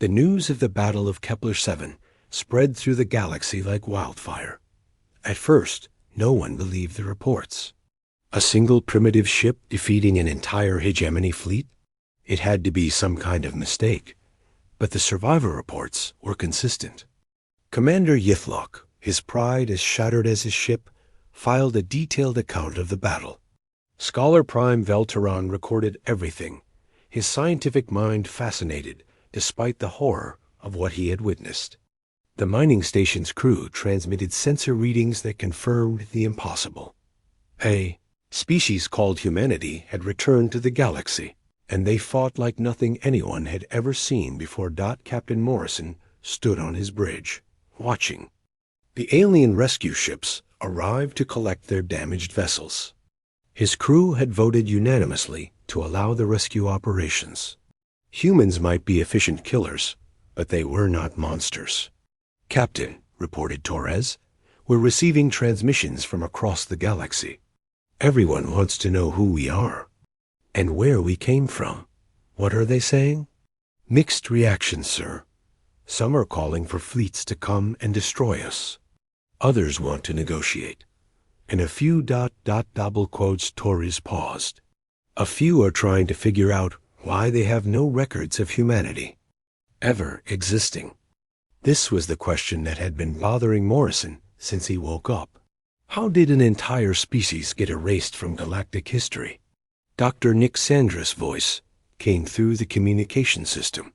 The news of the Battle of Kepler 7 spread through the galaxy like wildfire. At first, no one believed the reports. A single primitive ship defeating an entire hegemony fleet? It had to be some kind of mistake. But the survivor reports were consistent. Commander Yithlock, his pride as shattered as his ship, filed a detailed account of the battle. Scholar Prime Velteron recorded everything, his scientific mind fascinated despite the horror of what he had witnessed. The mining station's crew transmitted sensor readings that confirmed the impossible. A species called humanity had returned to the galaxy, and they fought like nothing anyone had ever seen before. Captain Morrison stood on his bridge, watching. The alien rescue ships arrived to collect their damaged vessels. His crew had voted unanimously to allow the rescue operations. Humans might be efficient killers, but they were not monsters. "Captain," reported Torres, "we're receiving transmissions from across the galaxy. Everyone wants to know who we are and where we came from." "What are they saying?" "Mixed reactions, sir. Some are calling for fleets to come and destroy us. Others want to negotiate. And a few double quotes." Torres paused. "A few are trying to figure out why they have no records of humanity ever existing." This was the question that had been bothering Morrison since he woke up. How did an entire species get erased from galactic history? Dr. Nick Sandra's voice came through the communication system.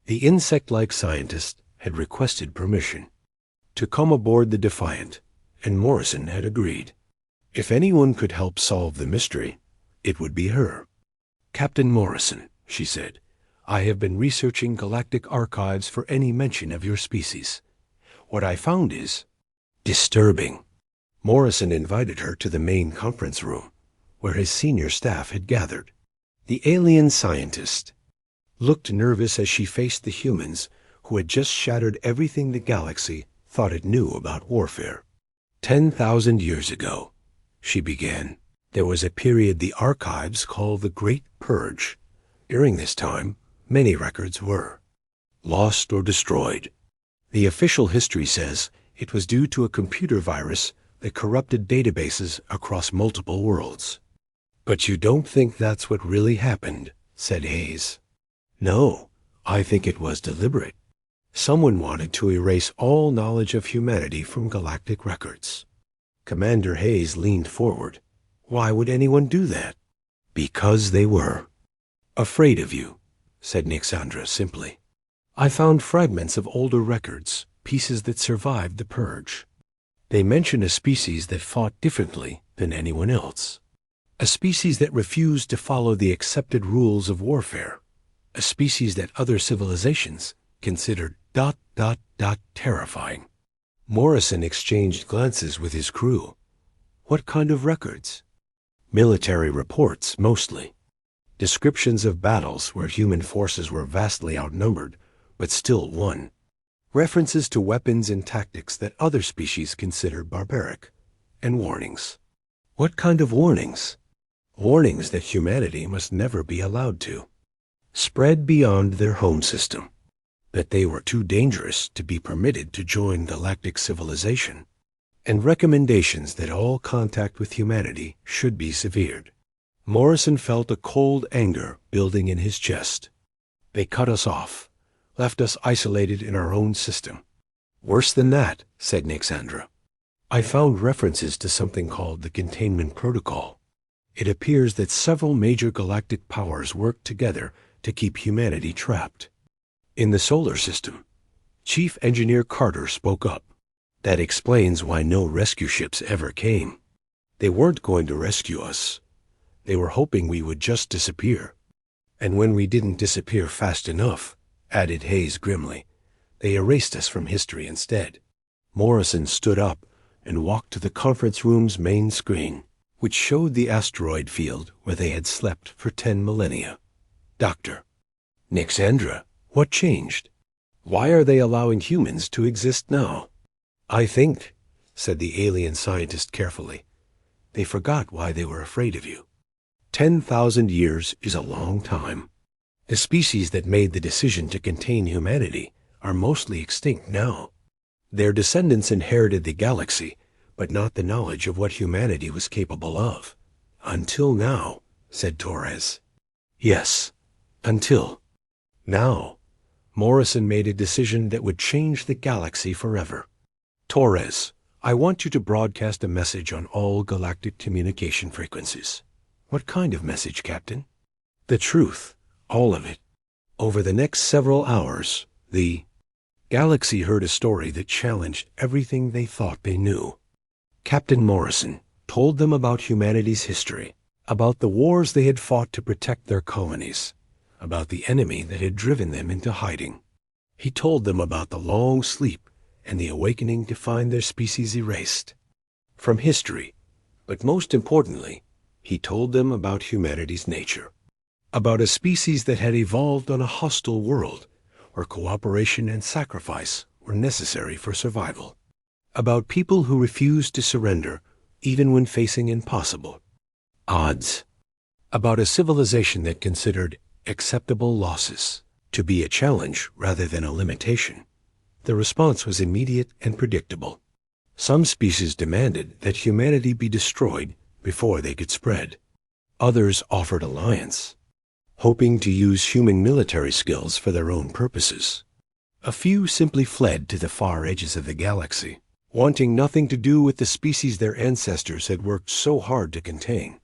The insect-like scientist had requested permission to come aboard the Defiant, and Morrison had agreed. If anyone could help solve the mystery, it would be her. "Captain Morrison," she said, "I have been researching galactic archives for any mention of your species. What I found is disturbing." Morrison invited her to the main conference room, where his senior staff had gathered. The alien scientist looked nervous as she faced the humans who had just shattered everything the galaxy thought it knew about warfare. 10,000 years ago, she began, there was a period the archives called the Great Purge. During this time, many records were lost or destroyed. The official history says it was due to a computer virus that corrupted databases across multiple worlds. "But you don't think that's what really happened?" said Hayes. "No, I think it was deliberate. Someone wanted to erase all knowledge of humanity from galactic records." Commander Hayes leaned forward. "Why would anyone do that?" "Because they were afraid of you," said Nixandra simply. "I found fragments of older records, pieces that survived the purge. They mention a species that fought differently than anyone else. A species that refused to follow the accepted rules of warfare. A species that other civilizations considered terrifying." Morrison exchanged glances with his crew. "What kind of records?" "Military reports, mostly. Descriptions of battles where human forces were vastly outnumbered, but still won. References to weapons and tactics that other species considered barbaric. And warnings." "What kind of warnings?" "Warnings that humanity must never be allowed to spread beyond their home system. That they were too dangerous to be permitted to join galactic civilization. And recommendations that all contact with humanity should be severed." Morrison felt a cold anger building in his chest. "They cut us off, left us isolated in our own system." "Worse than that," said Nixandra. "I found references to something called the Containment Protocol. It appears that several major galactic powers work together to keep humanity trapped in the solar system." Chief Engineer Carter spoke up. "That explains why no rescue ships ever came. They weren't going to rescue us. They were hoping we would just disappear. And when we didn't disappear fast enough," added Hayes grimly, "they erased us from history instead." Morrison stood up and walked to the conference room's main screen, which showed the asteroid field where they had slept for 10 millennia. "Doctor." "Nixandra, what changed? Why are they allowing humans to exist now?" "I think," said the alien scientist carefully, "they forgot why they were afraid of you. 10,000 years is a long time. The species that made the decision to contain humanity are mostly extinct now. Their descendants inherited the galaxy, but not the knowledge of what humanity was capable of. Until now, said Torres. Yes, until. Now, Morrison made a decision that would change the galaxy forever. Torres, I want you to broadcast a message on all galactic communication frequencies. What kind of message, Captain? The truth, all of it. Over the next several hours, the galaxy heard a story that challenged everything they thought they knew. Captain Morrison told them about humanity's history, about the wars they had fought to protect their colonies, about the enemy that had driven them into hiding. He told them about the long sleep and the awakening to find their species erased from history. But most importantly, he told them about humanity's nature, about a species that had evolved on a hostile world where cooperation and sacrifice were necessary for survival, about people who refused to surrender even when facing impossible odds, about a civilization that considered acceptable losses to be a challenge rather than a limitation. The response was immediate and predictable. Some species demanded that humanity be destroyed before they could spread. Others offered alliance, hoping to use human military skills for their own purposes. A few simply fled to the far edges of the galaxy, wanting nothing to do with the species their ancestors had worked so hard to contain.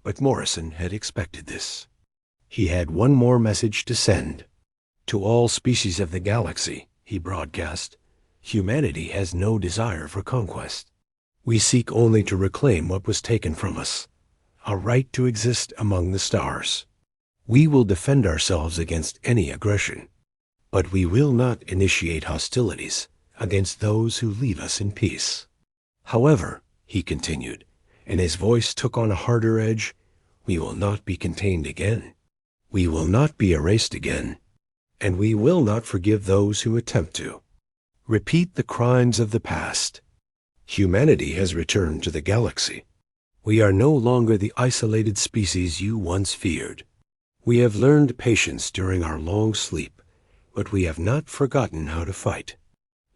But Morrison had expected this. He had one more message to send. To all species of the galaxy, he broadcast, humanity has no desire for conquest. We seek only to reclaim what was taken from us, our right to exist among the stars. We will defend ourselves against any aggression, but we will not initiate hostilities against those who leave us in peace. However, he continued, and his voice took on a harder edge, we will not be contained again. We will not be erased again, and we will not forgive those who attempt to repeat the crimes of the past. Humanity has returned to the galaxy. We are no longer the isolated species you once feared. We have learned patience during our long sleep, but we have not forgotten how to fight.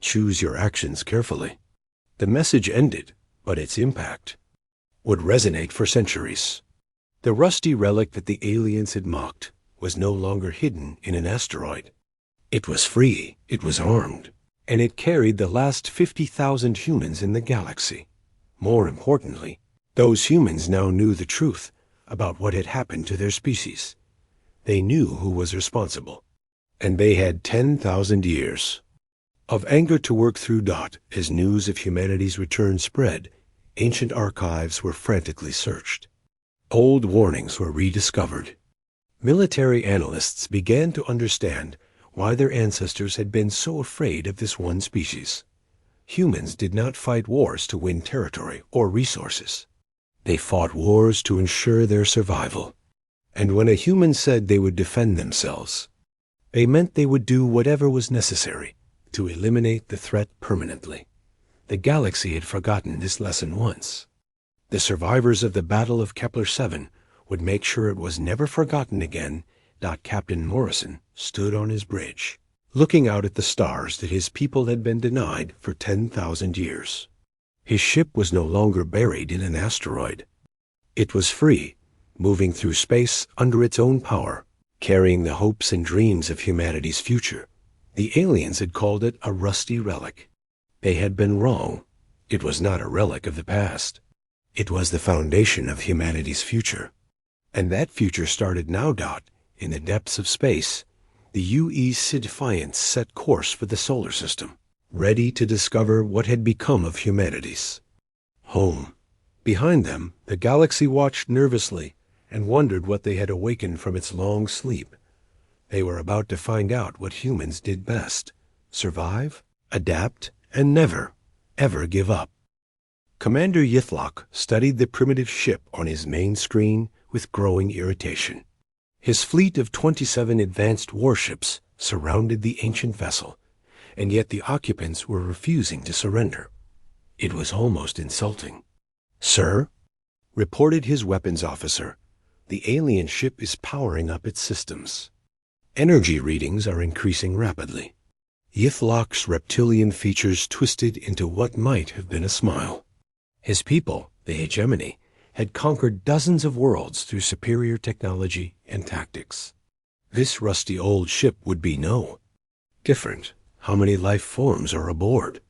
Choose your actions carefully. The message ended, but its impact would resonate for centuries. The rusty relic that the aliens had mocked was no longer hidden in an asteroid. It was free, it was armed, and it carried the last 50,000 humans in the galaxy. More importantly, those humans now knew the truth about what had happened to their species. They knew who was responsible, and they had 10,000 years of anger to work through. As news of humanity's return spread, ancient archives were frantically searched. Old warnings were rediscovered. Military analysts began to understand why their ancestors had been so afraid of this one species. Humans did not fight wars to win territory or resources. They fought wars to ensure their survival. And when a human said they would defend themselves, they meant they would do whatever was necessary to eliminate the threat permanently. The galaxy had forgotten this lesson once. The survivors of the Battle of Kepler-7 would make sure it was never forgotten again. Captain Morrison stood on his bridge, looking out at the stars that his people had been denied for 10,000 years. His ship was no longer buried in an asteroid. It was free, moving through space under its own power, carrying the hopes and dreams of humanity's future. The aliens had called it a rusty relic. They had been wrong. It was not a relic of the past. It was the foundation of humanity's future. And that future started now. In the depths of space, the UE's Defiance set course for the solar system, ready to discover what had become of humanity's home. Behind them, the galaxy watched nervously and wondered what they had awakened from its long sleep. They were about to find out what humans did best: survive, adapt, and never, ever give up. Commander Yithlock studied the primitive ship on his main screen with growing irritation. His fleet of 27 advanced warships surrounded the ancient vessel, and yet the occupants were refusing to surrender. It was almost insulting. "Sir," reported his weapons officer, "the alien ship is powering up its systems." Energy readings are increasing rapidly. Yithlok's reptilian features twisted into what might have been a smile. His people, the hegemony, had conquered dozens of worlds through superior technology and tactics. This rusty old ship would be no different. How many life forms are aboard?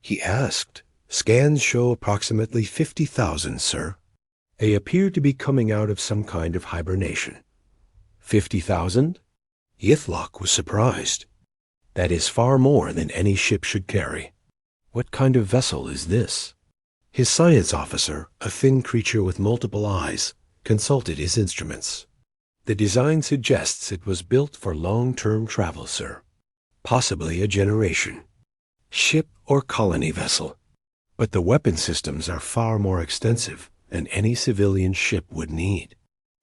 He asked. Scans show approximately 50,000, sir. They appear to be coming out of some kind of hibernation. 50,000? Yithlok was surprised. That is far more than any ship should carry. What kind of vessel is this? His science officer, a thin creature with multiple eyes, consulted his instruments. The design suggests it was built for long-term travel, sir. Possibly a generation. Ship or colony vessel. But the weapon systems are far more extensive than any civilian ship would need.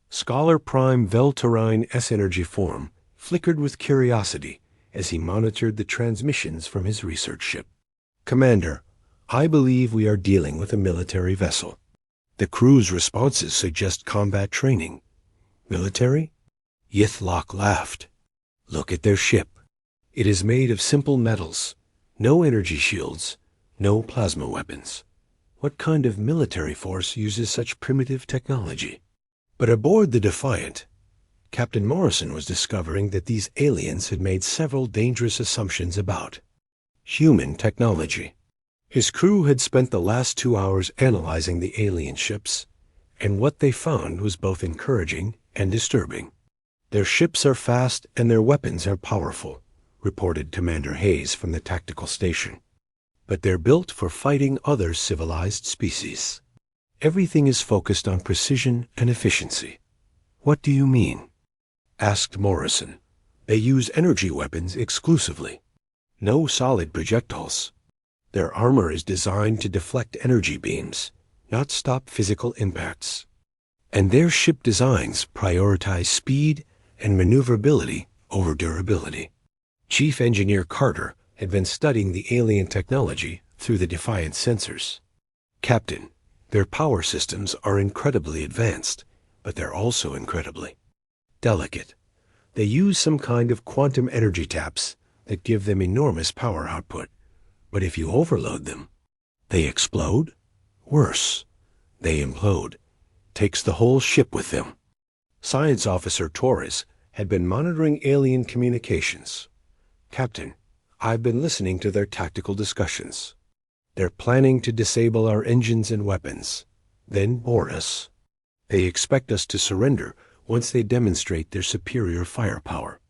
Scholar Prime Velterine S-Energy form flickered with curiosity as he monitored the transmissions from his research ship. Commander, I believe we are dealing with a military vessel. The crew's responses suggest combat training. Military? Yithlok laughed. Look at their ship. It is made of simple metals, no energy shields, no plasma weapons. What kind of military force uses such primitive technology? But aboard the Defiant, Captain Morrison was discovering that these aliens had made several dangerous assumptions about human technology. His crew had spent the last 2 hours analyzing the alien ships, and what they found was both encouraging and disturbing. Their ships are fast and their weapons are powerful, reported Commander Hayes from the tactical station. But they're built for fighting other civilized species. Everything is focused on precision and efficiency. What do you mean? Asked Morrison. They use energy weapons exclusively. No solid projectiles. Their armor is designed to deflect energy beams, not stop physical impacts. And their ship designs prioritize speed and maneuverability over durability. Chief Engineer Carter had been studying the alien technology through the Defiant sensors. Captain, their power systems are incredibly advanced, but they're also incredibly delicate. They use some kind of quantum energy taps that give them enormous power output. But if you overload them, they explode? Worse, they implode. Takes the whole ship with them. Science Officer Torres had been monitoring alien communications. Captain, I've been listening to their tactical discussions. They're planning to disable our engines and weapons, then board us. They expect us to surrender once they demonstrate their superior firepower.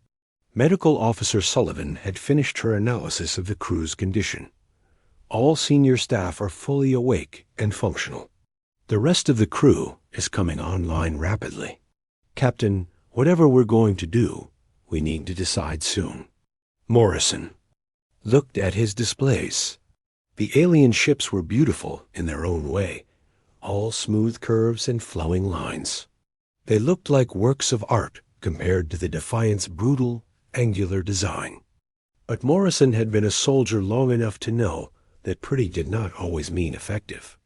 Medical Officer Sullivan had finished her analysis of the crew's condition. All senior staff are fully awake and functional. The rest of the crew is coming online rapidly. Captain, whatever we're going to do, we need to decide soon. Morrison looked at his displays. The alien ships were beautiful in their own way, all smooth curves and flowing lines. They looked like works of art compared to the Defiant's brutal, angular design. But Morrison had been a soldier long enough to know that pretty did not always mean effective.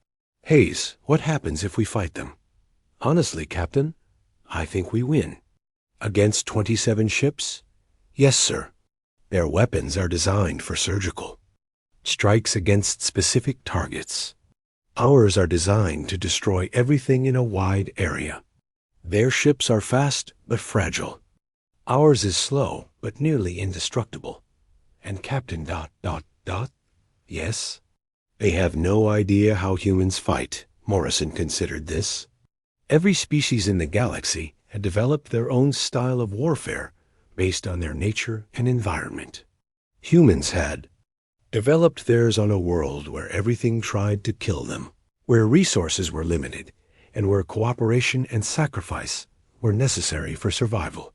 Hayes, what happens if we fight them? Honestly, Captain, I think we win. Against 27 ships? Yes, sir. Their weapons are designed for surgical strikes against specific targets. Ours are designed to destroy everything in a wide area. Their ships are fast but fragile. Ours is slow but nearly indestructible. And Captain ... Yes? They have no idea how humans fight, Morrison considered this. Every species in the galaxy had developed their own style of warfare based on their nature and environment. Humans had developed theirs on a world where everything tried to kill them, where resources were limited, and where cooperation and sacrifice were necessary for survival.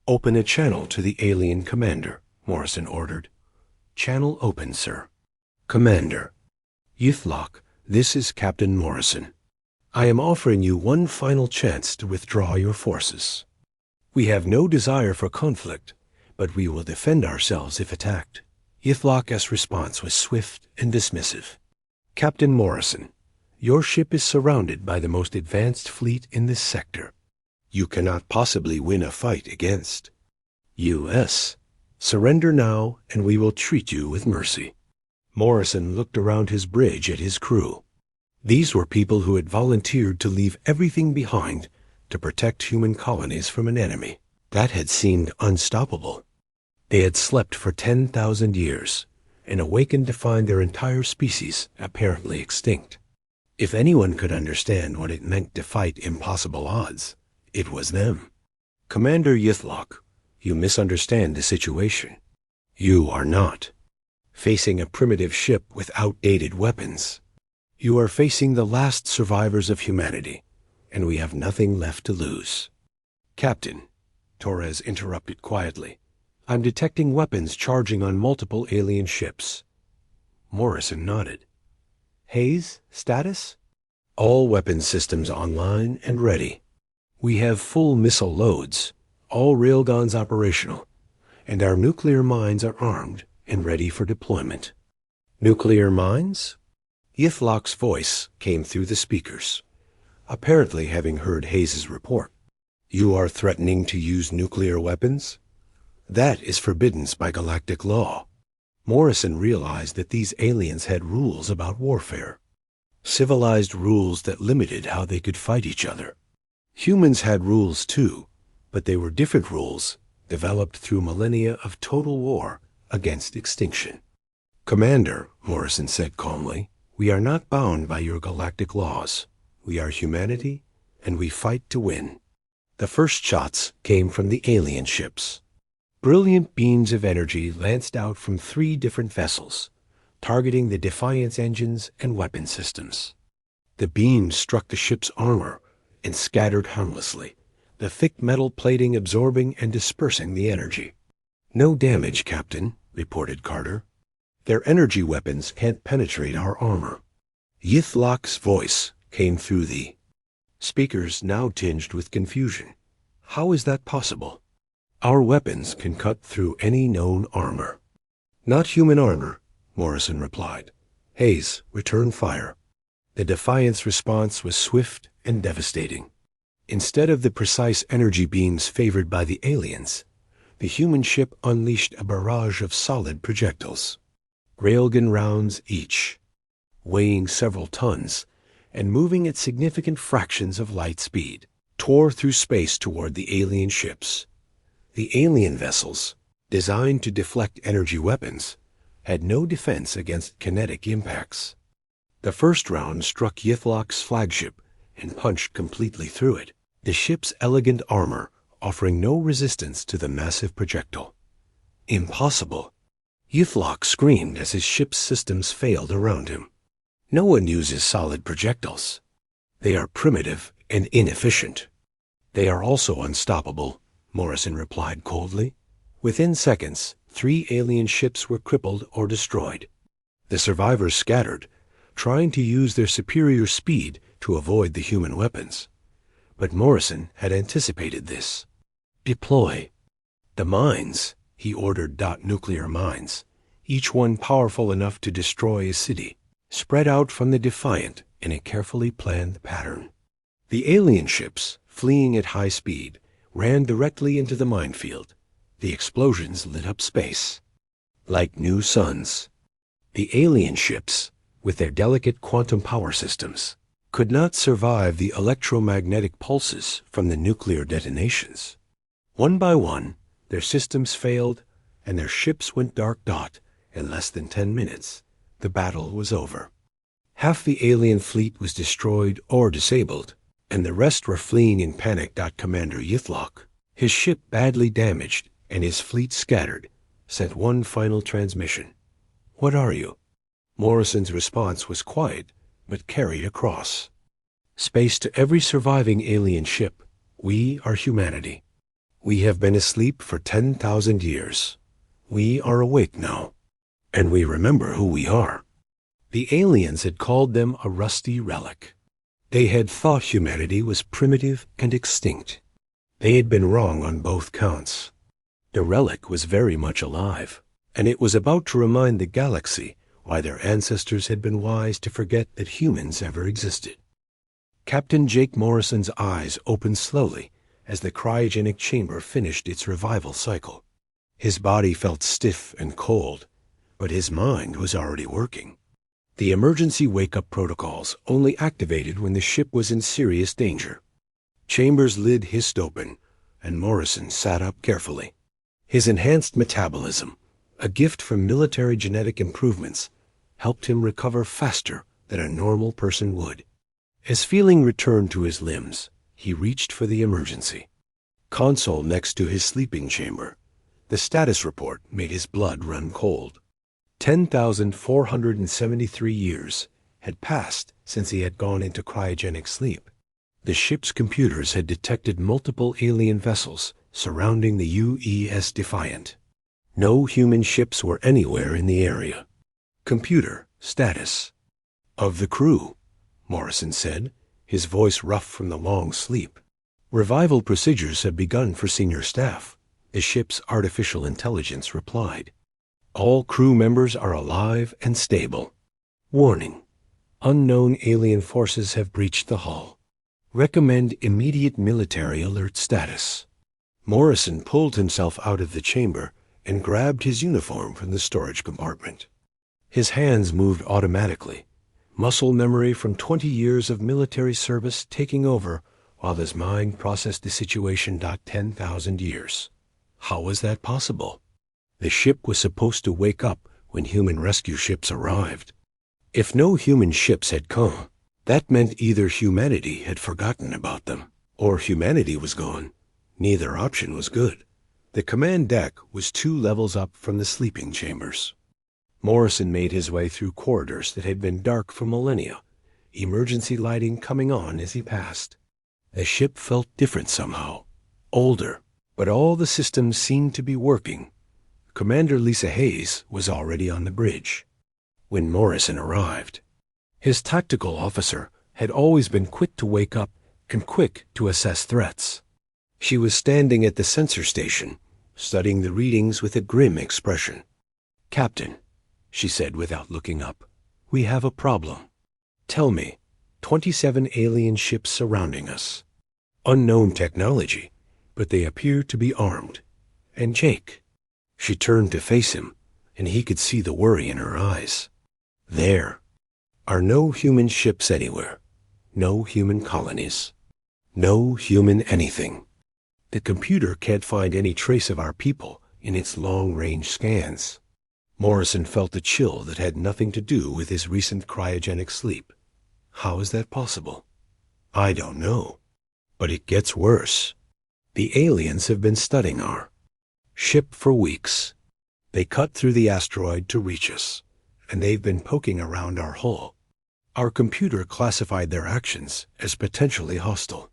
Open a channel to the alien commander, Morrison ordered. Channel open, sir. Commander. Yithlok, this is Captain Morrison. I am offering you one final chance to withdraw your forces. We have no desire for conflict, but we will defend ourselves if attacked. Yithlok's response was swift and dismissive. Captain Morrison, your ship is surrounded by the most advanced fleet in this sector. You cannot possibly win a fight against U.S. Surrender now, and we will treat you with mercy. Morrison looked around his bridge at his crew. These were people who had volunteered to leave everything behind to protect human colonies from an enemy that had seemed unstoppable. They had slept for 10,000 years and awakened to find their entire species apparently extinct. If anyone could understand what it meant to fight impossible odds, it was them. Commander Yithlok, you misunderstand the situation. You are not facing a primitive ship with outdated weapons. You are facing the last survivors of humanity, and we have nothing left to lose. Captain, Torres interrupted quietly, I'm detecting weapons charging on multiple alien ships. Morrison nodded. Hayes, status? All weapon systems online and ready. We have full missile loads, all railguns operational, and our nuclear mines are armed and ready for deployment. Nuclear mines? Yithlok's voice came through the speakers, apparently having heard Hayes's report. You are threatening to use nuclear weapons? That is forbidden by galactic law. Morrison realized that these aliens had rules about warfare. Civilized rules that limited how they could fight each other. Humans had rules too, but they were different rules developed through millennia of total war against extinction. Commander, Morrison said calmly, we are not bound by your galactic laws. We are humanity, and we fight to win. The first shots came from the alien ships. Brilliant beams of energy lanced out from 3 different vessels, targeting the Defiance engines and weapon systems. The beams struck the ship's armor and scattered harmlessly, the thick metal plating absorbing and dispersing the energy. No damage, Captain, reported Carter. Their energy weapons can't penetrate our armor. Yithlok's voice came through the speakers, now tinged with confusion. How is that possible? Our weapons can cut through any known armor. Not human armor, Morrison replied. Hayes, return fire. The Defiance response was swift and devastating. Instead of the precise energy beams favored by the aliens, the human ship unleashed a barrage of solid projectiles. Railgun rounds each, weighing several tons and moving at significant fractions of light speed, tore through space toward the alien ships. The alien vessels, designed to deflect energy weapons, had no defense against kinetic impacts. The first round struck Yithlok's flagship and punched completely through it, the ship's elegant armor offering no resistance to the massive projectile. Impossible! Yithlok screamed as his ship's systems failed around him. No one uses solid projectiles. They are primitive and inefficient. They are also unstoppable, Morrison replied coldly. Within seconds, 3 alien ships were crippled or destroyed. The survivors scattered, trying to use their superior speed to avoid the human weapons. But Morrison had anticipated this. Deploy. The mines, he ordered. Nuclear mines, each one powerful enough to destroy a city, spread out from the Defiant in a carefully planned pattern. The alien ships, fleeing at high speed, ran directly into the minefield. The explosions lit up space like new suns. The alien ships, with their delicate quantum power systems, could not survive the electromagnetic pulses from the nuclear detonations. One by one, their systems failed, and their ships went dark. In less than 10 minutes, the battle was over. Half the alien fleet was destroyed or disabled, and the rest were fleeing in panic. Commander Yithlok, his ship badly damaged and his fleet scattered, sent one final transmission. What are you? Morrison's response was quiet, but carried across. Space to every surviving alien ship. We are humanity. We have been asleep for 10,000 years. We are awake now, and we remember who we are. The aliens had called them a rusty relic. They had thought humanity was primitive and extinct. They had been wrong on both counts. The relic was very much alive, and it was about to remind the galaxy why their ancestors had been wise to forget that humans ever existed. Captain Jake Morrison's eyes opened slowly as the cryogenic chamber finished its revival cycle. His body felt stiff and cold, but his mind was already working. The emergency wake-up protocols only activated when the ship was in serious danger. Chambers' lid hissed open, and Morrison sat up carefully. His enhanced metabolism, a gift from military genetic improvements, helped him recover faster than a normal person would. As feeling returned to his limbs, he reached for the emergency console next to his sleeping chamber. The status report made his blood run cold. 10,473 years had passed since he had gone into cryogenic sleep. The ship's computers had detected multiple alien vessels surrounding the UES Defiant. No human ships were anywhere in the area. Computer status. Of the crew, Morrison said, his voice rough from the long sleep. Revival procedures have begun for senior staff, the ship's artificial intelligence replied. All crew members are alive and stable. Warning: unknown alien forces have breached the hull. Recommend immediate military alert status. Morrison pulled himself out of the chamber and grabbed his uniform from the storage compartment. His hands moved automatically, muscle memory from 20 years of military service taking over while his mind processed the situation. 10,000 years. How was that possible? The ship was supposed to wake up when human rescue ships arrived. If no human ships had come, that meant either humanity had forgotten about them, or humanity was gone. Neither option was good. The command deck was 2 levels up from the sleeping chambers. Morrison made his way through corridors that had been dark for millennia, emergency lighting coming on as he passed. The ship felt different somehow, older, but all the systems seemed to be working. Commander Lisa Hayes was already on the bridge when Morrison arrived. His tactical officer had always been quick to wake up and quick to assess threats. She was standing at the sensor station, studying the readings with a grim expression. "Captain," she said without looking up, "we have a problem. Tell me, 27 alien ships surrounding us. Unknown technology, but they appear to be armed. And Jake." She turned to face him, and he could see the worry in her eyes. "There are no human ships anywhere, no human colonies, no human anything. The computer can't find any trace of our people in its long-range scans." Morrison felt a chill that had nothing to do with his recent cryogenic sleep. How is that possible? I don't know. But it gets worse. The aliens have been studying our ship for weeks. They cut through the asteroid to reach us, and they've been poking around our hull. Our computer classified their actions as potentially hostile.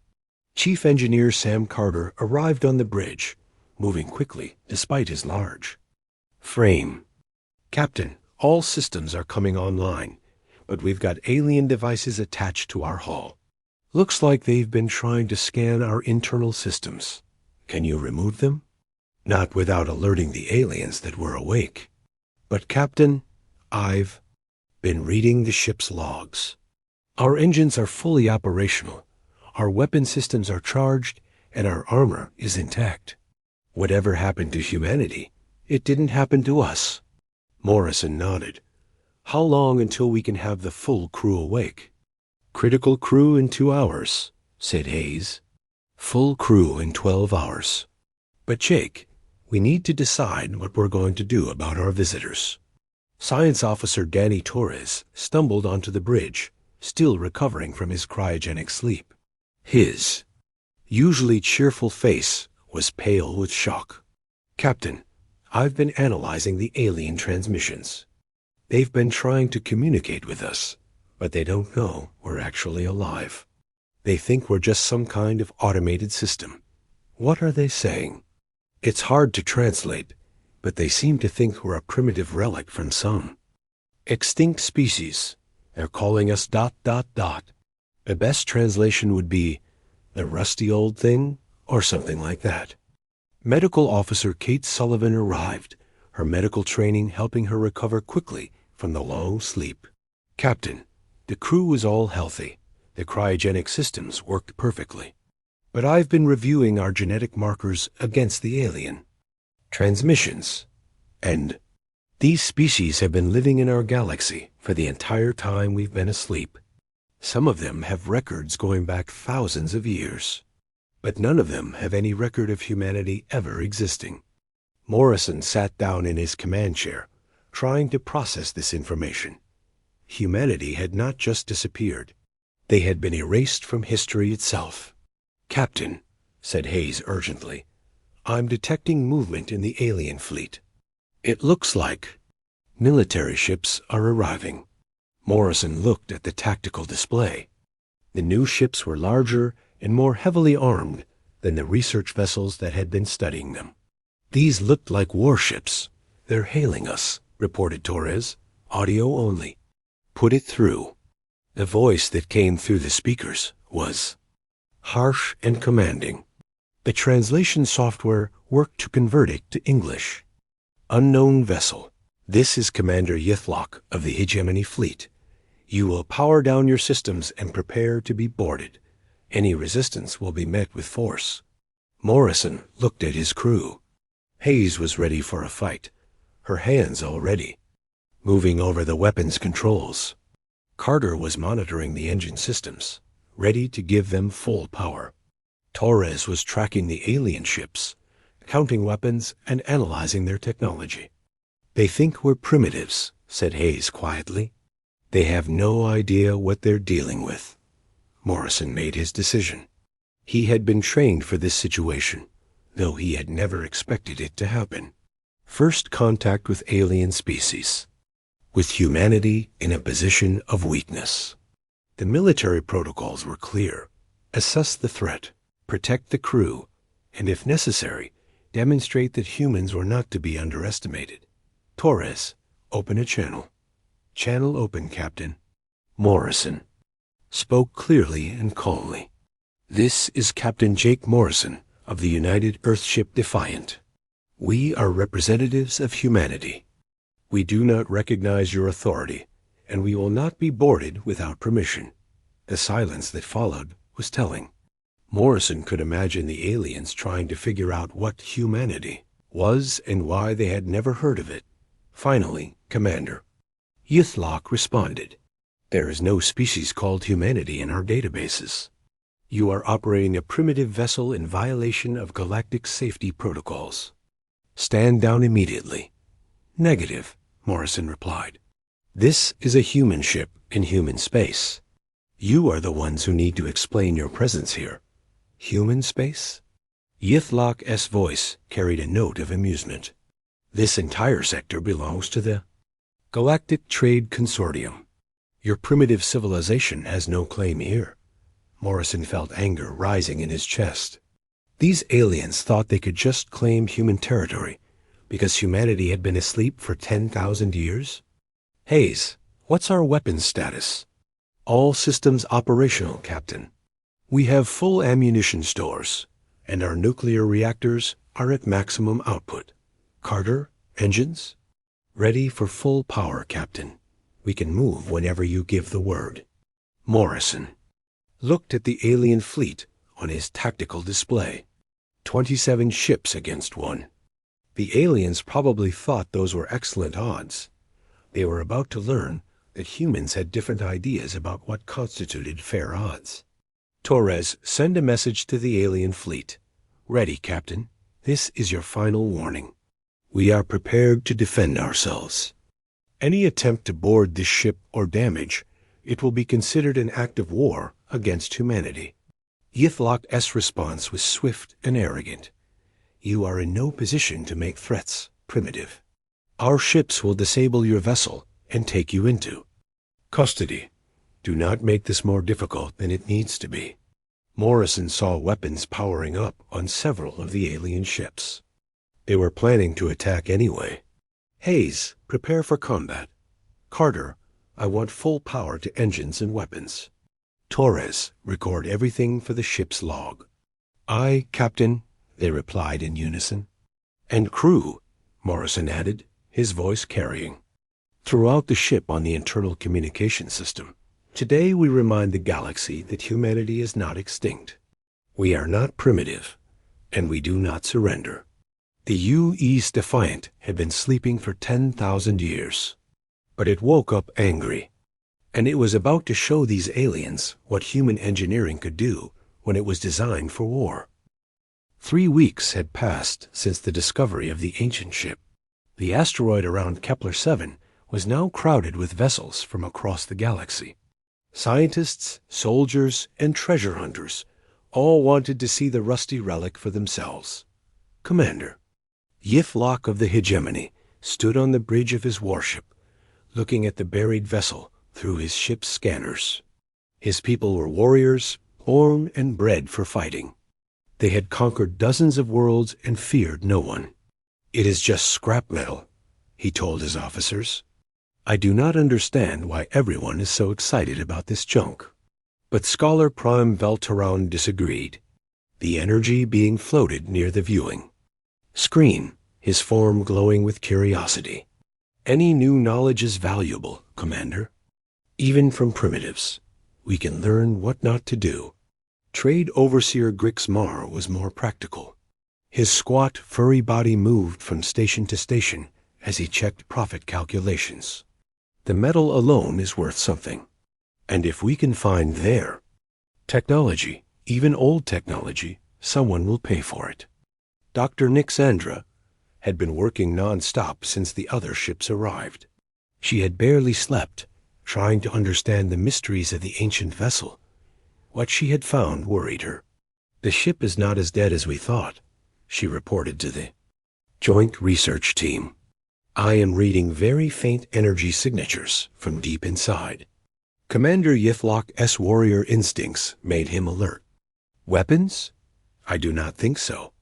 Chief Engineer Sam Carter arrived on the bridge, moving quickly despite his large frame. "Captain, all systems are coming online, but we've got alien devices attached to our hull. Looks like they've been trying to scan our internal systems. Can you remove them?" "Not without alerting the aliens that we're awake." "But Captain, I've been reading the ship's logs. Our engines are fully operational, our weapon systems are charged, and our armor is intact. Whatever happened to humanity, it didn't happen to us." Morrison nodded. "How long until we can have the full crew awake?" "Critical crew in 2 hours, said Hayes. "Full crew in 12 hours. But Jake, we need to decide what we're going to do about our visitors." Science Officer Danny Torres stumbled onto the bridge, still recovering from his cryogenic sleep. His usually cheerful face was pale with shock. "Captain, I've been analyzing the alien transmissions. They've been trying to communicate with us, but they don't know we're actually alive. They think we're just some kind of automated system. What are they saying? It's hard to translate, but they seem to think we're a primitive relic from some extinct species. They're calling us ... The best translation would be the rusty old thing, or something like that." Medical Officer Kate Sullivan arrived, her medical training helping her recover quickly from the long sleep. "Captain, the crew is all healthy. The cryogenic systems worked perfectly. But I've been reviewing our genetic markers against the alien. transmissions, and these species have been living in our galaxy for the entire time we've been asleep. Some of them have records going back thousands of years, but none of them have any record of humanity ever existing. Morrison sat down in his command chair, trying to process this information. Humanity had not just disappeared. They had been erased from history itself. "Captain," said Hayes urgently, "I'm detecting movement in the alien fleet. It looks like military ships are arriving." Morrison looked at the tactical display. The new ships were larger and more heavily armed than the research vessels that had been studying them. "These looked like warships. They're hailing us," reported Torres. "Audio only." "Put it through." The voice that came through the speakers was harsh and commanding. The translation software worked to convert it to English. "Unknown vessel. This is Commander Yithlock of the Hegemony Fleet. You will power down your systems and prepare to be boarded. Any resistance will be met with force." Morrison looked at his crew. Hayes was ready for a fight, her hands all ready, moving over the weapons controls. Carter was monitoring the engine systems, ready to give them full power. Torres was tracking the alien ships, counting weapons and analyzing their technology. "They think we're primitives," said Hayes quietly. "They have no idea what they're dealing with." Morrison made his decision. He had been trained for this situation, though he had never expected it to happen. First contact with alien species, with humanity in a position of weakness. The military protocols were clear. Assess the threat, protect the crew, and if necessary, demonstrate that humans were not to be underestimated. "Torres, open a channel." "Channel open, Captain." Morrison spoke clearly and calmly. "This is Captain Jake Morrison of the United Earthship Defiant. We are representatives of humanity. We do not recognize your authority, and we will not be boarded without permission." The silence that followed was telling. Morrison could imagine the aliens trying to figure out what humanity was and why they had never heard of it. Finally, Commander Yithlock responded. "There is no species called humanity in our databases. You are operating a primitive vessel in violation of galactic safety protocols. Stand down immediately." "Negative," Morrison replied. "This is a human ship in human space. You are the ones who need to explain your presence here." "Human space?" Yithlock's voice carried a note of amusement. "This entire sector belongs to the Galactic Trade Consortium. Your primitive civilization has no claim here." Morrison felt anger rising in his chest. These aliens thought they could just claim human territory because humanity had been asleep for 10,000 years? "Hayes, what's our weapons status?" "All systems operational, Captain. We have full ammunition stores, and our nuclear reactors are at maximum output. Carter, engines?" "Ready for full power, Captain. We can move whenever you give the word." Morrison looked at the alien fleet on his tactical display. 27 ships against one. The aliens probably thought those were excellent odds. They were about to learn that humans had different ideas about what constituted fair odds. "Torres, send a message to the alien fleet." "Ready, Captain. This is your final warning. We are prepared to defend ourselves. Any attempt to board this ship or damage it will be considered an act of war against humanity." Yithlock's response was swift and arrogant. "You are in no position to make threats, primitive. Our ships will disable your vessel and take you into custody. Do not make this more difficult than it needs to be." Morrison saw weapons powering up on several of the alien ships. They were planning to attack anyway. "Hayes, prepare for combat. Carter, I want full power to engines and weapons. Torres, record everything for the ship's log." "Aye, Captain," they replied in unison. "And crew," Morrison added, his voice carrying throughout the ship on the internal communication system. "Today we remind the galaxy that humanity is not extinct. We are not primitive, and we do not surrender. The UE's Defiant had been sleeping for 10,000 years. But it woke up angry, and it was about to show these aliens what human engineering could do when it was designed for war. 3 weeks had passed since the discovery of the ancient ship. The asteroid around Kepler-7 was now crowded with vessels from across the galaxy. Scientists, soldiers, and treasure hunters all wanted to see the rusty relic for themselves. Commander Yiflok of the Hegemony stood on the bridge of his warship, looking at the buried vessel through his ship's scanners. His people were warriors, born and bred for fighting. They had conquered dozens of worlds and feared no one. "It is just scrap metal," he told his officers. "I do not understand why everyone is so excited about this junk." But Scholar Prime Velteron disagreed, the energy being floated near the viewing screen, his form glowing with curiosity. "Any new knowledge is valuable, Commander. Even from primitives, we can learn what not to do." Trade Overseer Grixmar was more practical. His squat, furry body moved from station to station as he checked profit calculations. "The metal alone is worth something. And if we can find their technology, even old technology, someone will pay for it." Dr. Nixandra had been working non-stop since the other ships arrived. She had barely slept, trying to understand the mysteries of the ancient vessel. What she had found worried her. "The ship is not as dead as we thought," she reported to the Joint Research Team. "I am reading very faint energy signatures from deep inside." Commander Yiflok's warrior instincts made him alert. "Weapons? I do not think so.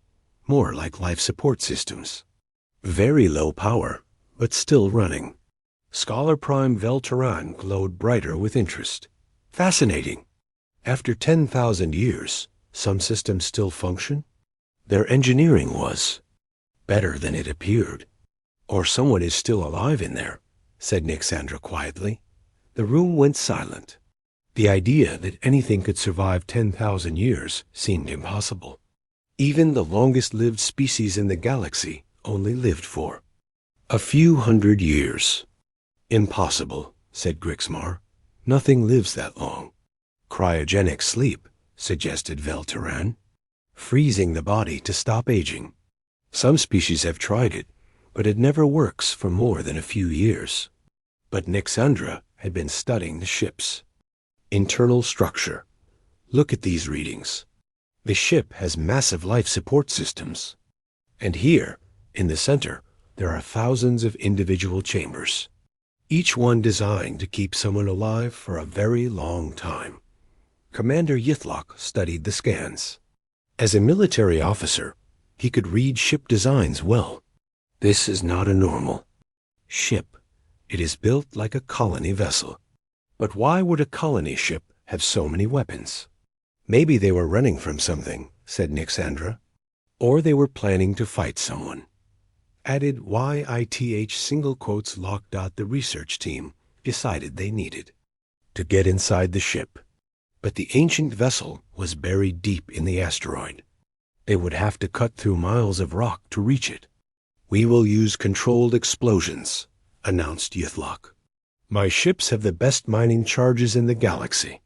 More like life support systems. Very low power, but still running." Scholar Prime Velteran glowed brighter with interest. "Fascinating. After 10,000 years, some systems still function? Their engineering was better than it appeared. Or someone is still alive in there," said Nixandra quietly. The room went silent. The idea that anything could survive 10,000 years seemed impossible. Even the longest-lived species in the galaxy only lived for a few hundred years. "Impossible," said Grixmar. "Nothing lives that long." "Cryogenic sleep," suggested Velteran. "Freezing the body to stop aging. Some species have tried it, but it never works for more than a few years." But Nixandra had been studying the ships. "Internal structure. Look at these readings. The ship has massive life support systems. And here, in the center, there are thousands of individual chambers, each one designed to keep someone alive for a very long time." Commander Yiflok studied the scans. As a military officer, he could read ship designs well. "This is not a normal ship. It is built like a colony vessel." But why would a colony ship have so many weapons? "Maybe they were running from something," said Nixandra. "Or they were planning to fight someone." Added YITH single quotes locked out the research team decided they needed to get inside the ship. But the ancient vessel was buried deep in the asteroid. They would have to cut through miles of rock to reach it. "We will use controlled explosions," announced Yiflok. "My ships have the best mining charges in the galaxy."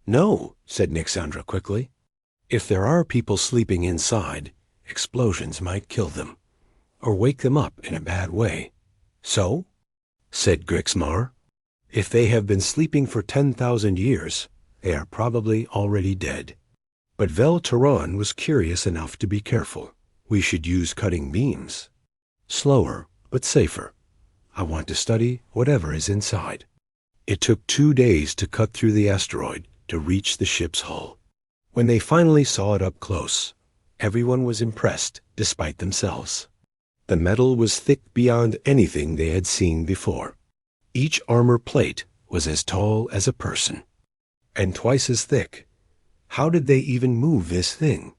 "No," said Nixandra quickly. "If there are people sleeping inside, explosions might kill them, or wake them up in a bad way." "So?" said Grixmar. "If they have been sleeping for 10,000 years, they are probably already dead." But Velteran was curious enough to be careful. "We should use cutting beams. Slower, but safer. I want to study whatever is inside." It took 2 days to cut through the asteroid to reach the ship's hull. When they finally saw it up close, everyone was impressed despite themselves. The metal was thick beyond anything they had seen before. Each armor plate was as tall as a person, and twice as thick. How did they even move this thing?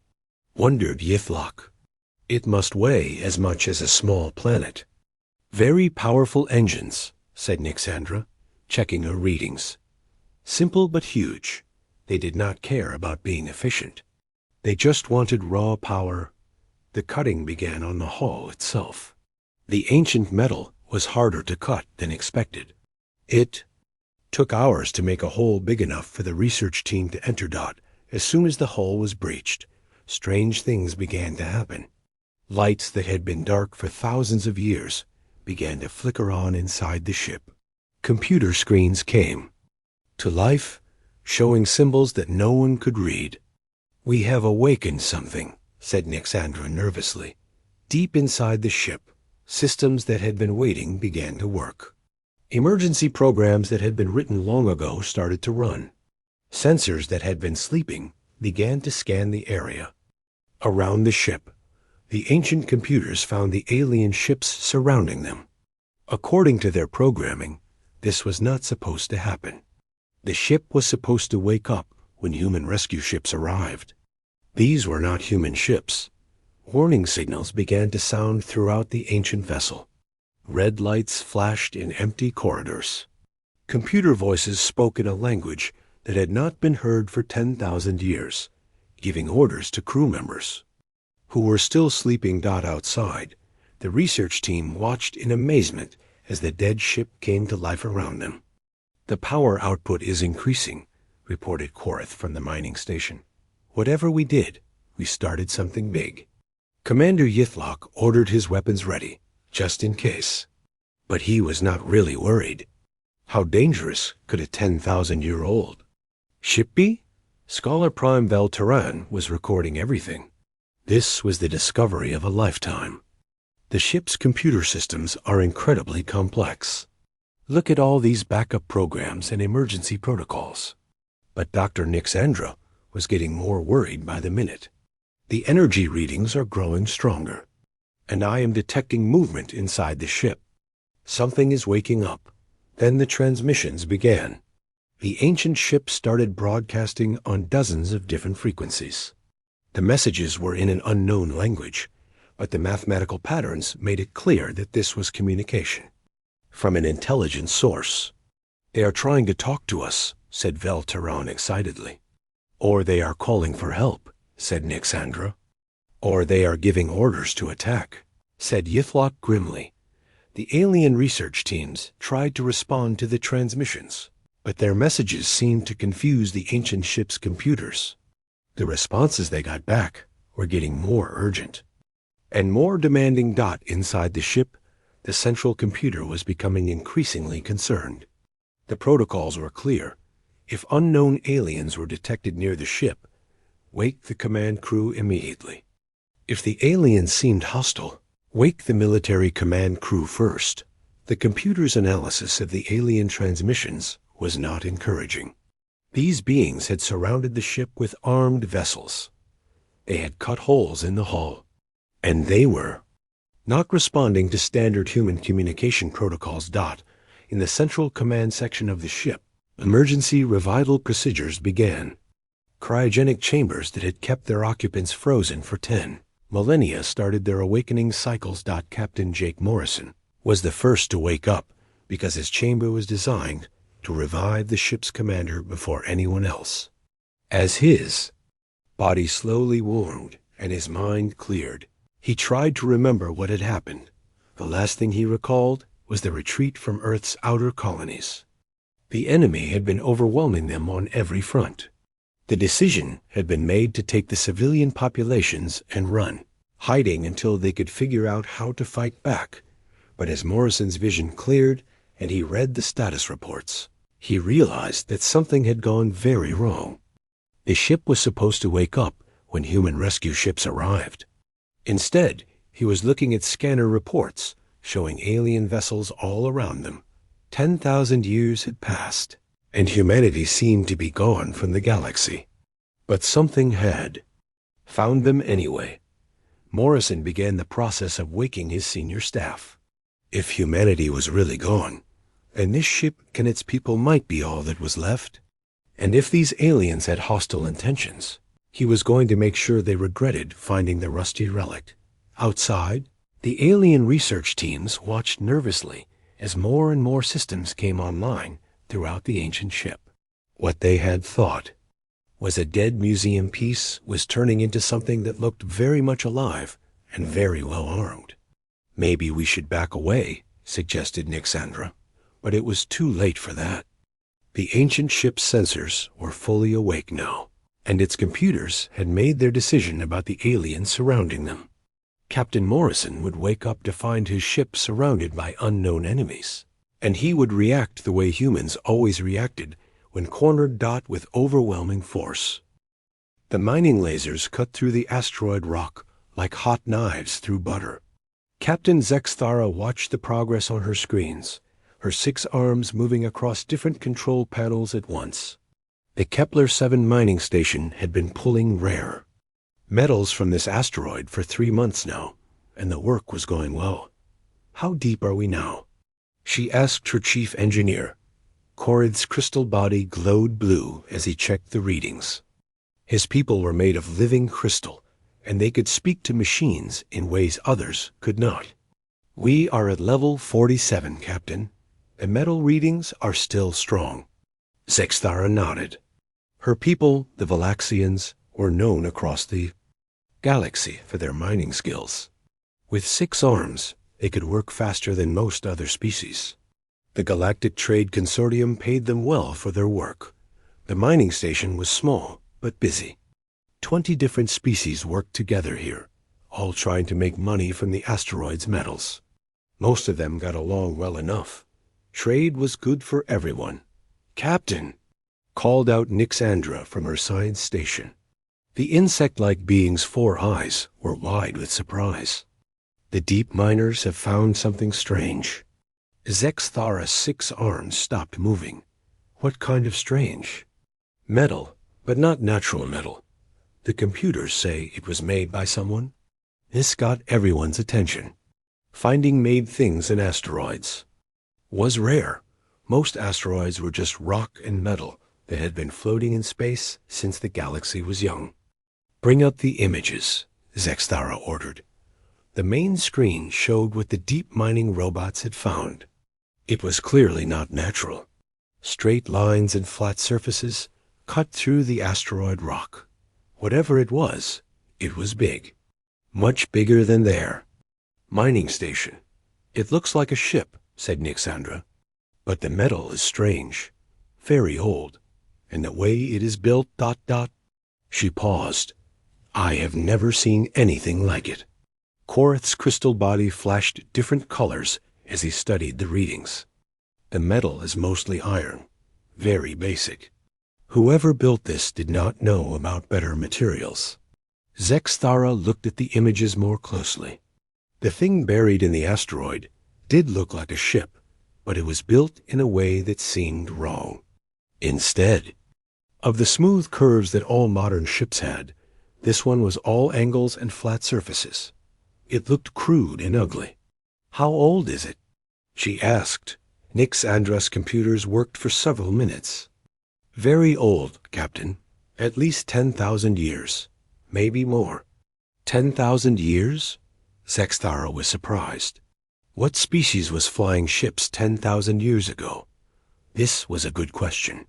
Wondered Yiflok. It must weigh as much as a small planet. "Very powerful engines," said Nixandra, checking her readings. "Simple but huge. They did not care about being efficient. They just wanted raw power. The cutting began on the hull itself. The ancient metal was harder to cut than expected. It took hours to make a hole big enough for the research team to enter. As soon as the hull was breached, strange things began to happen. Lights that had been dark for thousands of years began to flicker on inside the ship. Computer screens came to life, showing symbols that no one could read. "We have awakened something," said Nixandra nervously. Deep inside the ship, systems that had been waiting began to work. Emergency programs that had been written long ago started to run. Sensors that had been sleeping began to scan the area. Around the ship, the ancient computers found the alien ships surrounding them. According to their programming, this was not supposed to happen. The ship was supposed to wake up when human rescue ships arrived. These were not human ships. Warning signals began to sound throughout the ancient vessel. Red lights flashed in empty corridors. Computer voices spoke in a language that had not been heard for 10,000 years, giving orders to crew members who were still sleeping. Outside, the research team watched in amazement as the dead ship came to life around them. "The power output is increasing," reported Korath from the mining station. "Whatever we did, we started something big." Commander Yithlok ordered his weapons ready, just in case. But he was not really worried. How dangerous could a 10,000-year-old ship be? Scholar Prime Velteran was recording everything. This was the discovery of a lifetime. The ship's computer systems are incredibly complex. Look at all these backup programs and emergency protocols. But Dr. Nixandra was getting more worried by the minute. "The energy readings are growing stronger, and I am detecting movement inside the ship. Something is waking up." Then the transmissions began. The ancient ship started broadcasting on dozens of different frequencies. The messages were in an unknown language, but the mathematical patterns made it clear that this was communication from an intelligent source. "They are trying to talk to us," said Velteran excitedly. "Or they are calling for help," said Nixandra. "Or they are giving orders to attack," said Yithlok grimly. The alien research teams tried to respond to the transmissions, but their messages seemed to confuse the ancient ship's computers. The responses they got back were getting more urgent and more demanding. Inside the ship, the central computer was becoming increasingly concerned. The protocols were clear. If unknown aliens were detected near the ship, wake the command crew immediately. If the aliens seemed hostile, wake the military command crew first. The computer's analysis of the alien transmissions was not encouraging. These beings had surrounded the ship with armed vessels. They had cut holes in the hull, and they were not responding to standard human communication protocols. In the central command section of the ship, emergency revival procedures began. Cryogenic chambers that had kept their occupants frozen for 10 millennia started their awakening cycles. Captain Jake Morrison was the first to wake up because his chamber was designed to revive the ship's commander before anyone else. As his body slowly warmed and his mind cleared, he tried to remember what had happened. The last thing he recalled was the retreat from Earth's outer colonies. The enemy had been overwhelming them on every front. The decision had been made to take the civilian populations and run, hiding until they could figure out how to fight back. But as Morrison's vision cleared and he read the status reports, he realized that something had gone very wrong. The ship was supposed to wake up when human rescue ships arrived. Instead, he was looking at scanner reports showing alien vessels all around them. 10,000 years had passed, and humanity seemed to be gone from the galaxy. But something had found them anyway. Morrison began the process of waking his senior staff. If humanity was really gone, then this ship and its people might be all that was left. And if these aliens had hostile intentions, he was going to make sure they regretted finding the rusty relic. Outside, the alien research teams watched nervously as more and more systems came online throughout the ancient ship. What they had thought was a dead museum piece was turning into something that looked very much alive and very well armed. Maybe we should back away, suggested Nixandra, but it was too late for that. The ancient ship's sensors were fully awake now, and its computers had made their decision about the aliens surrounding them. Captain Morrison would wake up to find his ship surrounded by unknown enemies, and he would react the way humans always reacted when cornered with overwhelming force. The mining lasers cut through the asteroid rock like hot knives through butter. Captain Zexthara watched the progress on her screens, her 6 arms moving across different control panels at once. The Kepler-7 mining station had been pulling rare metals from this asteroid for 3 months now, and the work was going well. How deep are we now? She asked her chief engineer. Korith's crystal body glowed blue as he checked the readings. His people were made of living crystal, and they could speak to machines in ways others could not. We are at level 47, Captain. The metal readings are still strong. Zexthara nodded. Her people, the Valaxians, were known across the galaxy for their mining skills. With 6 arms, they could work faster than most other species. The Galactic Trade Consortium paid them well for their work. The mining station was small, but busy. 20 different species worked together here, all trying to make money from the asteroid's metals. Most of them got along well enough. Trade was good for everyone. Captain, called out Nixandra from her science station. The insect-like being's 4 eyes were wide with surprise. The deep miners have found something strange. Zexthara's 6 arms stopped moving. What kind of strange? Metal, but not natural metal. The computers say it was made by someone. This got everyone's attention. Finding made things in asteroids was rare. Most asteroids were just rock and metal that had been floating in space since the galaxy was young. Bring up the images, Zexthara ordered. The main screen showed what the deep mining robots had found. It was clearly not natural. Straight lines and flat surfaces cut through the asteroid rock. Whatever it was big. Much bigger than their mining station. It looks like a ship, said Nixandra. But the metal is strange, very old, and the way it is built, She paused. I have never seen anything like it. Korith's crystal body flashed different colors as he studied the readings. The metal is mostly iron, very basic. Whoever built this did not know about better materials. Zexthara looked at the images more closely. The thing buried in the asteroid did look like a ship, but it was built in a way that seemed wrong. Instead of the smooth curves that all modern ships had, this one was all angles and flat surfaces. It looked crude and ugly. How old is it? She asked. Nixandra's computers worked for several minutes. Very old, Captain. At least 10,000 years. Maybe more. 10,000 years? Zexthara was surprised. What species was flying ships 10,000 years ago? This was a good question.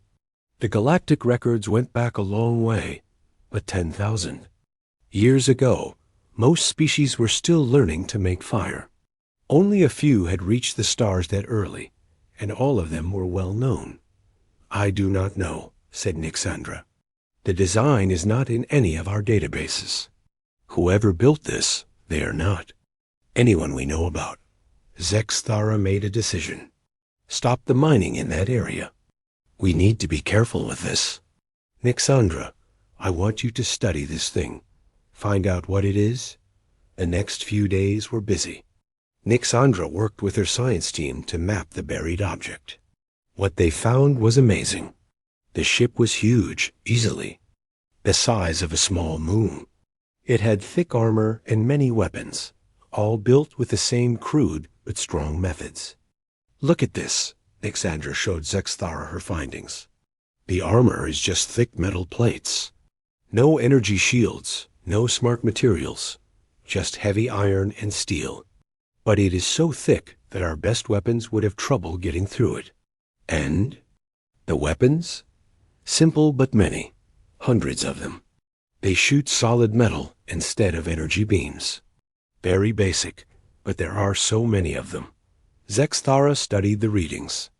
The galactic records went back a long way, but 10,000 years ago, most species were still learning to make fire. Only a few had reached the stars that early, and all of them were well known. I do not know, said Nixandra. The design is not in any of our databases. Whoever built this, they are not anyone we know about. Zexthara made a decision. Stop the mining in that area. We need to be careful with this. Nixandra, I want you to study this thing. Find out what it is. The next few days were busy. Nixandra worked with her science team to map the buried object. What they found was amazing. The ship was huge, easily the size of a small moon. It had thick armor and many weapons, all built with the same crude but strong methods. Look at this, Nixandra showed Zexthara her findings. The armor is just thick metal plates. No energy shields, no smart materials, just heavy iron and steel. But it is so thick that our best weapons would have trouble getting through it. And the weapons? Simple but many, hundreds of them. They shoot solid metal instead of energy beams. Very basic, but there are so many of them. Zexthara studied the readings.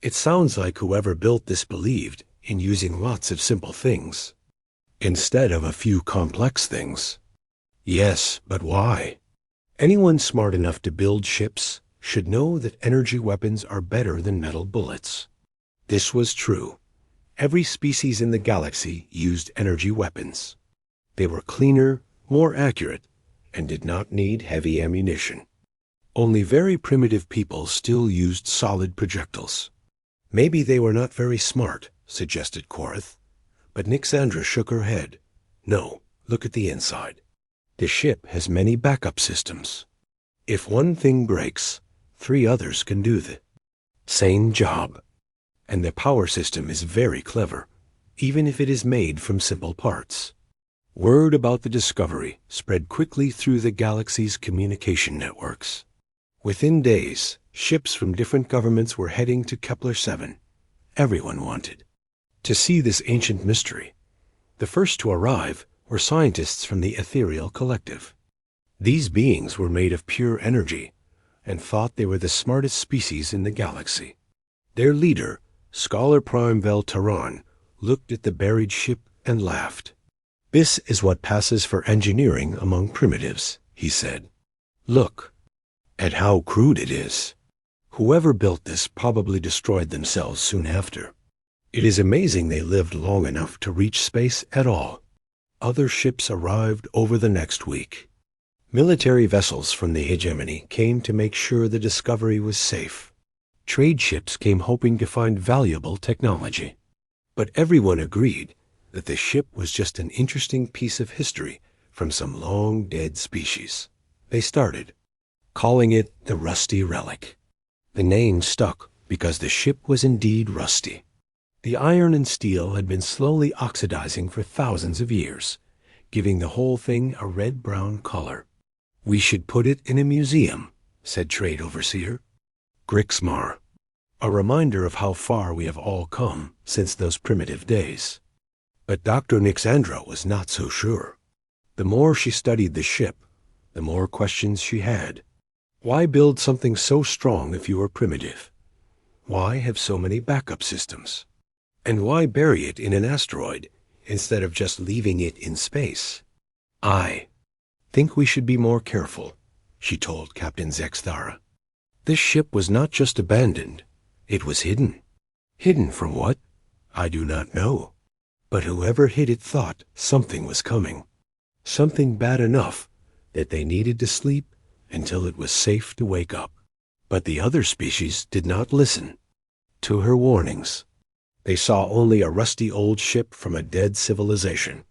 It sounds like whoever built this believed in using lots of simple things, instead of a few complex things. Yes, but why? Anyone smart enough to build ships should know that energy weapons are better than metal bullets. This was true. Every species in the galaxy used energy weapons. They were cleaner, more accurate, and did not need heavy ammunition. Only very primitive people still used solid projectiles. Maybe they were not very smart, suggested Korath, but Nixandra shook her head. No, look at the inside. The ship has many backup systems. If one thing breaks, 3 others can do the same job. And the power system is very clever, even if it is made from simple parts. Word about the discovery spread quickly through the galaxy's communication networks. Within days, ships from different governments were heading to Kepler-7. Everyone wanted to see this ancient mystery. The first to arrive were scientists from the Ethereal Collective. These beings were made of pure energy and thought they were the smartest species in the galaxy. Their leader, Scholar Prime Vel Terran, looked at the buried ship and laughed. This is what passes for engineering among primitives, he said. Look at how crude it is. Whoever built this probably destroyed themselves soon after. It is amazing they lived long enough to reach space at all. Other ships arrived over the next week. Military vessels from the hegemony came to make sure the discovery was safe. Trade ships came hoping to find valuable technology. But everyone agreed that the ship was just an interesting piece of history from some long-dead species. They started calling it the Rusty Relic. The name stuck because the ship was indeed rusty. The iron and steel had been slowly oxidizing for thousands of years, giving the whole thing a red-brown color. We should put it in a museum, said Trade Overseer Grixmar, a reminder of how far we have all come since those primitive days. But Dr. Nixandra was not so sure. The more she studied the ship, the more questions she had. Why build something so strong if you were primitive? Why have so many backup systems? And why bury it in an asteroid instead of just leaving it in space? I think we should be more careful, she told Captain Zexthara. This ship was not just abandoned, it was hidden. Hidden from what? I do not know. But whoever hid it thought something was coming. Something bad enough that they needed to sleep until it was safe to wake up. But the other species did not listen to her warnings. They saw only a rusty old ship from a dead civilization.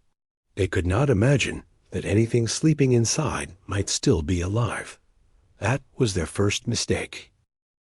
They could not imagine that anything sleeping inside might still be alive. That was their first mistake.